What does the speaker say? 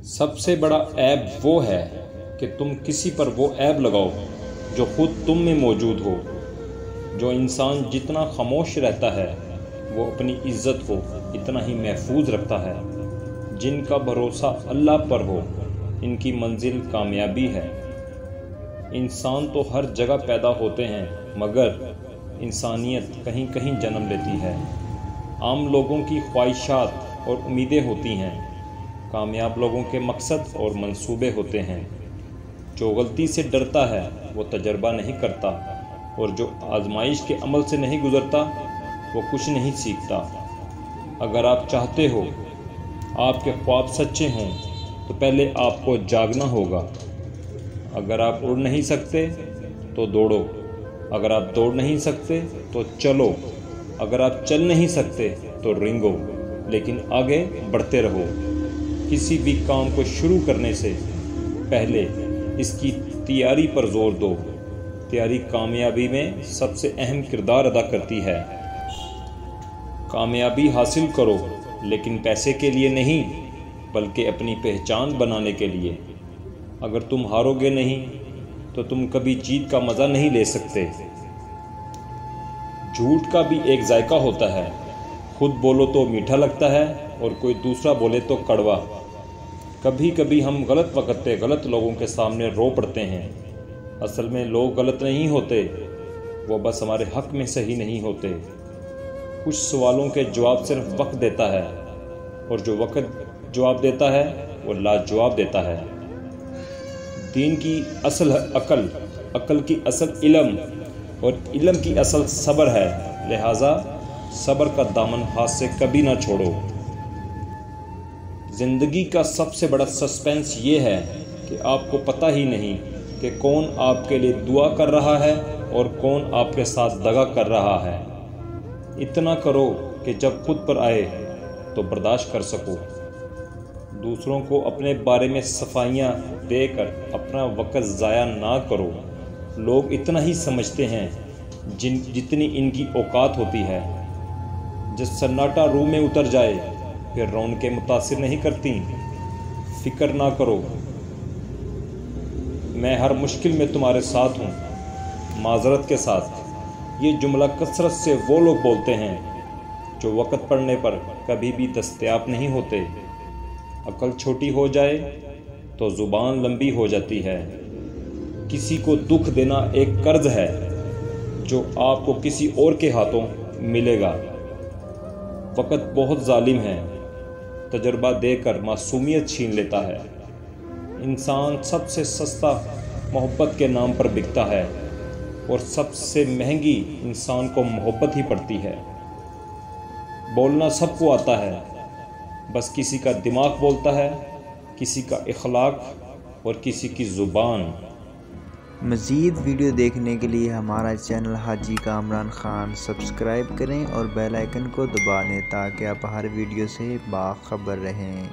سب سے بڑا عیب وہ ہے کہ تم کسی پر وہ عیب لگاؤ جو خود تم میں موجود ہو۔ جو انسان جتنا خاموش رہتا ہے وہ اپنی عزت کو اتنا ہی محفوظ رکھتا ہے۔ جن کا بھروسہ اللہ پر ہو ان کی منزل کامیابی ہے۔ انسان تو ہر جگہ پیدا ہوتے ہیں مگر انسانیت کہیں کہیں جنم لیتی ہے۔ عام لوگوں کی خواہشات اور امیدیں ہوتی ہیں، کامیاب لوگوں کے مقصد اور منصوبے ہوتے ہیں۔ جو غلطی سے ڈرتا ہے وہ تجربہ نہیں کرتا، اور جو آزمائش کے عمل سے نہیں گزرتا وہ کچھ نہیں سیکھتا۔ اگر آپ چاہتے ہو آپ کے خواب سچے ہوں تو پہلے آپ کو جاگنا ہوگا۔ اگر آپ اڑ نہیں سکتے تو دوڑو، اگر آپ دوڑ نہیں سکتے تو چلو، اگر آپ چل نہیں سکتے تو رینگو، لیکن آگے بڑھتے رہو۔ کسی بھی کام کو شروع کرنے سے پہلے اس کی تیاری پر زور دو۔ تیاری کامیابی میں سب سے اہم کردار ادا کرتی ہے۔ کامیابی حاصل کرو لیکن پیسے کے لیے نہیں بلکہ اپنی پہچان بنانے کے لیے۔ اگر تم ہارو گے نہیں تو تم کبھی جیت کا مزہ نہیں لے سکتے۔ جھوٹ کا بھی ایک ذائقہ ہوتا ہے، خود بولو تو میٹھا لگتا ہے اور کوئی دوسرا بولے تو کڑوا۔ کبھی کبھی ہم غلط وقت پہ غلط لوگوں کے سامنے رو پڑتے ہیں۔ اصل میں لوگ غلط نہیں ہوتے، وہ بس ہمارے حق میں صحیح نہیں ہوتے۔ کچھ سوالوں کے جواب صرف وقت دیتا ہے، اور جو وقت جواب دیتا ہے وہ لاجواب دیتا ہے۔ دین کی اصل عقل، عقل کی اصل علم، اور علم کی اصل صبر ہے، لہٰذا صبر کا دامن ہاتھ سے کبھی نہ چھوڑو۔ زندگی کا سب سے بڑا سسپینس یہ ہے کہ آپ کو پتہ ہی نہیں کہ کون آپ کے لیے دعا کر رہا ہے اور کون آپ کے ساتھ دغا کر رہا ہے۔ اتنا کرو کہ جب خود پر آئے تو برداشت کر سکو۔ دوسروں کو اپنے بارے میں صفائیاں دے کر اپنا وقت ضائع نہ کرو۔ لوگ اتنا ہی سمجھتے ہیں جتنی ان کی اوقات ہوتی ہے۔ جب سناٹا روم میں اتر جائے پھر رونقیں متاثر نہیں کرتی۔ فکر نہ کرو، میں ہر مشکل میں تمہارے ساتھ ہوں، معذرت کے ساتھ۔ یہ جملہ کثرت سے وہ لوگ بولتے ہیں جو وقت پڑنے پر کبھی بھی دستیاب نہیں ہوتے۔ عقل چھوٹی ہو جائے تو زبان لمبی ہو جاتی ہے۔ کسی کو دکھ دینا ایک قرض ہے جو آپ کو کسی اور کے ہاتھوں ملے گا۔ وقت بہت ظالم ہے، تجربہ دے کر معصومیت چھین لیتا ہے۔ انسان سب سے سستا محبت کے نام پر بکتا ہے، اور سب سے مہنگی انسان کو محبت ہی پڑتی ہے۔ بولنا سب کو آتا ہے، بس کسی کا دماغ بولتا ہے، کسی کا اخلاق اور کسی کی زبان۔ مزید ویڈیو دیکھنے کے لیے ہمارا چینل حاجی کامران خان سبسکرائب کریں اور بیل آئیکن کو دبا دیں تاکہ آپ ہر ویڈیو سے باخبر رہیں۔